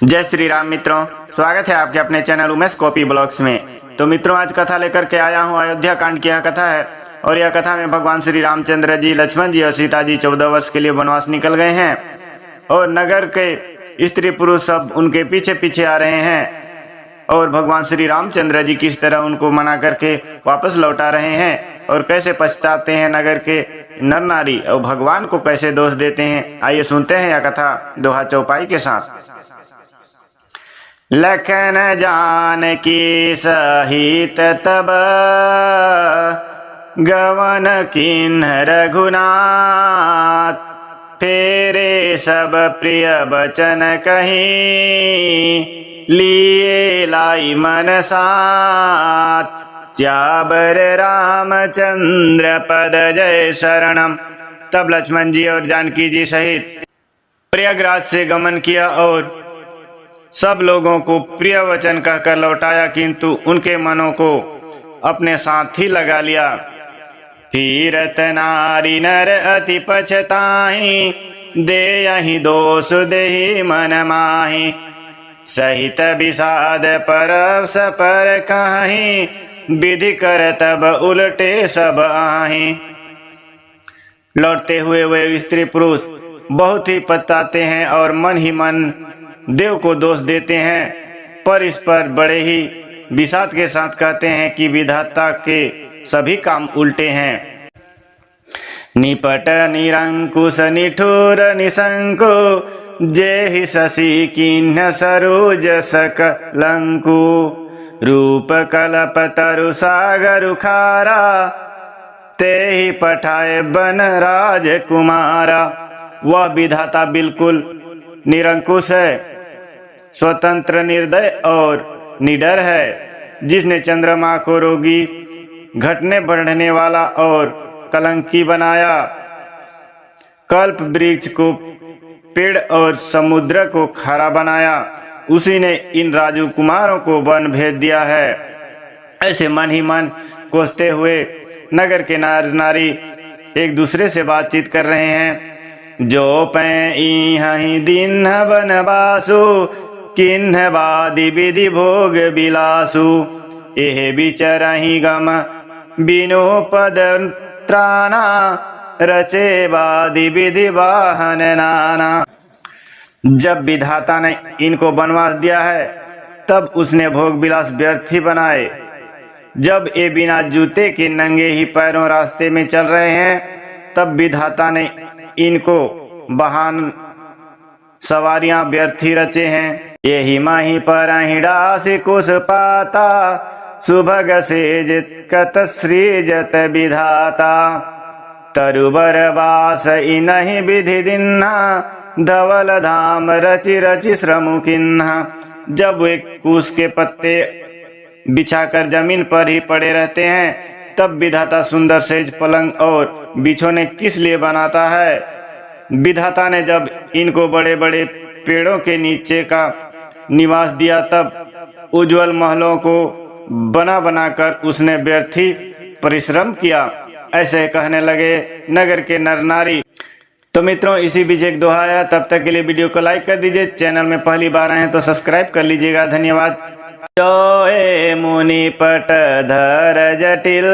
जय श्री राम मित्रों, स्वागत है आपके अपने चैनल उमेश कॉपी ब्लॉग्स में। तो मित्रों, आज कथा लेकर के आया हूँ। अयोध्या कांड की यह कथा है और यह कथा में भगवान श्री रामचंद्र जी, लक्ष्मण जी और सीता जी 14 वर्ष के लिए वनवास निकल गए हैं और नगर के स्त्री पुरुष सब उनके पीछे पीछे आ रहे हैं और भगवान श्री रामचंद्र जी किस तरह उनको मना करके वापस लौटा रहे हैं और कैसे पछताते हैं नगर के नर नारी और भगवान को कैसे दोष देते हैं। आइए सुनते हैं यह कथा दोहा चौपाई के साथ। लखन जानकी सहित तब गवन किन्ह रघुनाथ, फेरे सब प्रिय बचन कही लिए लाई मन साथ। श्यावर रामचंद्र पद जय शरणम। तब लक्ष्मण जी और जानकी जी सहित प्रयागराज से गमन किया और सब लोगों को प्रिय वचन कहकर लौटाया, किंतु उनके मनों को अपने साथ ही लगा लिया। फिरत नारी नर अति पछताहि, दे यही दोष देहि मन माहि। सहित विषाद परस पर कहीं, विधि कर तब उलटे सब आहि। लौटते हुए वे स्त्री पुरुष बहुत ही पछताते हैं और मन ही मन देव को दोष देते हैं, पर इस पर बड़े ही विषाद के साथ कहते हैं कि विधाता के सभी काम उल्टे हैं। निपट निरंकुश निठुर निशंको, जेहि शशि किन्ह सरोज सकलंकु। रूप कलप तरु सागर खारा, तेहि पठाए बन राजकुमारा। वह विधाता बिल्कुल निरंकुश है, स्वतंत्र, निर्दय और निडर है, जिसने चंद्रमा को रोगी, घटने बढ़ने वाला और कलंकी बनाया, कल्प वृक्ष को पेड़ और समुद्र को खारा बनाया, उसी ने इन राजकुमारों को वन भेज दिया है। ऐसे मन ही मन कोसते हुए नगर के नार नारी एक दूसरे से बातचीत कर रहे हैं। जो पै दिन बनवासु, किन्ह बादि विधि भोग बिलासु। एह बिचरहि गम बिनु पद त्राना, रचे बादि विधि वाहन नाना। जब विधाता ने इनको बनवास दिया है तब उसने भोग बिलास व्यर्थ ही बनाए। जब ये बिना जूते के नंगे ही पैरों रास्ते में चल रहे हैं तब विधाता ने इनको वाहन सवारियां व्यर्थ ही रचे हैं। यही माही पर डासी कुश पाता, सुभग सेज कत सृजत विधाता। तरुबर वास इनहि विधि दिन्हा, धवल धाम रचि रचि श्रम किन्हा। जब वे कुश के पत्ते बिछाकर जमीन पर ही पड़े रहते हैं तब विधाता सुंदर सेज पलंग और बिछौने किस लिए बनाता है। विधाता ने जब इनको बड़े बड़े पेड़ों के नीचे का निवास दिया तब उज्जवल महलों को बना बनाकर उसने व्यर्थ ही परिश्रम किया। ऐसे कहने लगे नगर के नर नारी। तो मित्रों, इसी बीच एक दोहा आया। तब तक के लिए वीडियो को लाइक कर दीजिए, चैनल में पहली बार आए हैं तो सब्सक्राइब कर लीजिएगा। धन्यवाद। जोए मुनि पट धर जटिल,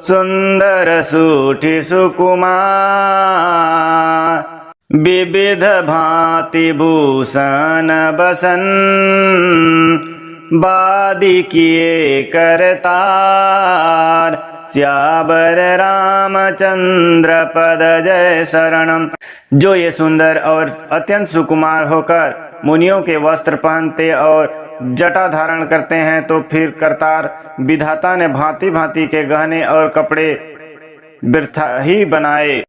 सुंदर सूठी सुकुमार। विविध भांति भूषण बसन, बादी किए करतार। श्यावर रामचंद्र पद जय शरणम। जो ये सुंदर और अत्यंत सुकुमार होकर मुनियों के वस्त्र पहनते और जटा धारण करते हैं, तो फिर करतार विधाता ने भांति भांति के गहने और कपड़े वृथा ही बनाए।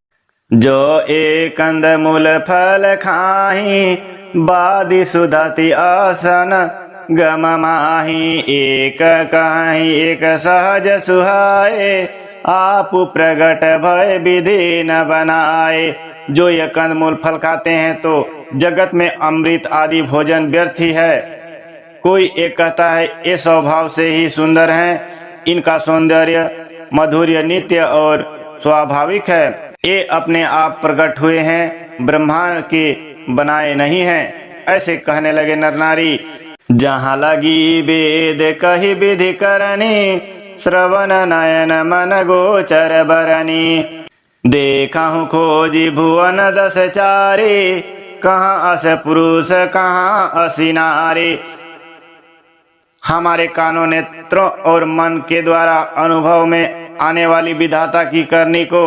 जो एक कंद मूल फल खाही, बादी सुधति आसन गम माही। एक कहीं एक सहज सुहाए, आप प्रगट भय विधि न बनाए। जो ये कंदमूल फल खाते हैं तो जगत में अमृत आदि भोजन व्यर्थ ही है। कोई एक कहता है ये स्वभाव से ही सुंदर हैं, इनका सौंदर्य मधुर्य नित्य और स्वाभाविक है। ये अपने आप प्रकट हुए हैं, ब्रह्मा के बनाए नहीं हैं। ऐसे कहने लगे नर नारी। जहाँ लगी वेद कही विधि करनी, श्रवण नयन मन गोचर बरनी। देखा हूँ खोजी भुवन दस चारे, कहाँ अस पुरुष कहाँ असी नारी। हमारे कानों नेत्रों और मन के द्वारा अनुभव में आने वाली विधाता की करनी को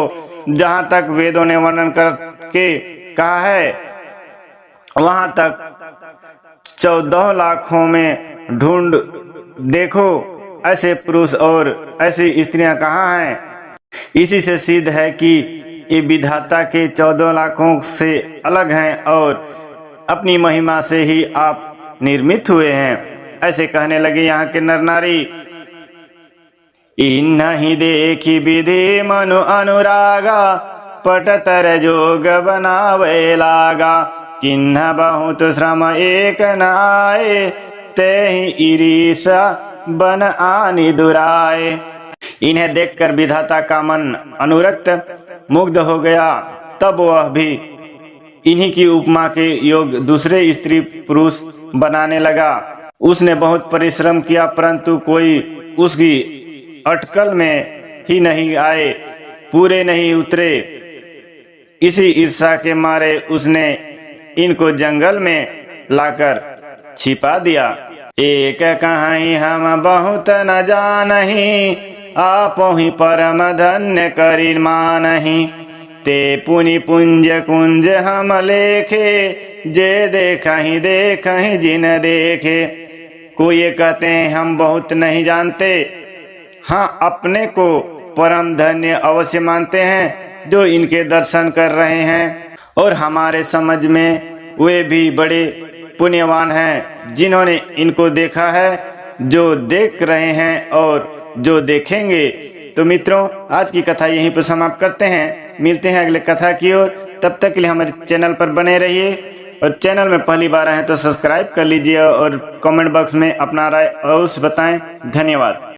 जहाँ तक वेदों ने वर्णन करके कहा है, वहाँ तक 14 लाखों में ढूंढ देखो ऐसे पुरुष और ऐसी स्त्रियां कहाँ हैं। इसी से सिद्ध है कि ये विधाता के 14 लाखों से अलग हैं और अपनी महिमा से ही आप निर्मित हुए हैं। ऐसे कहने लगे यहाँ के नर नारी। इन्हीं देखी विधि मनु अनुरागा, पटतर जोग बनावे लागा। किन्ह बहुत श्रम एक न आए, ते ही ईरीसा बन आनी दुराए। इन्हें देखकर विधाता का मन अनुरक्त मुग्ध हो गया। तब वह भी इन्हीं की उपमा के योग दूसरे स्त्री पुरुष बनाने लगा। उसने बहुत परिश्रम किया परंतु कोई उसकी अटकल में ही नहीं आए, पूरे नहीं उतरे। इसी ईर्ष्या के मारे उसने इनको जंगल में लाकर छिपा दिया। एक कहीं हम बहुत न जानही, आपो ही परम धन्य करी मानही। ते पुनि पुंज कुंज हम लेखे, जे देखहि जिन देखे। कोई ये कहते हैं हम बहुत नहीं जानते, हाँ अपने को परम धन्य अवश्य मानते हैं जो इनके दर्शन कर रहे हैं। और हमारे समझ में वे भी बड़े पुण्यवान हैं जिन्होंने इनको देखा है, जो देख रहे हैं और जो देखेंगे। तो मित्रों, आज की कथा यहीं पर समाप्त करते हैं। मिलते हैं अगले कथा की ओर। तब तक के लिए हमारे चैनल पर बने रहिए और चैनल में पहली बार आए तो सब्सक्राइब कर लीजिए और कमेंट बॉक्स में अपना राय अवश्य बताएं। धन्यवाद।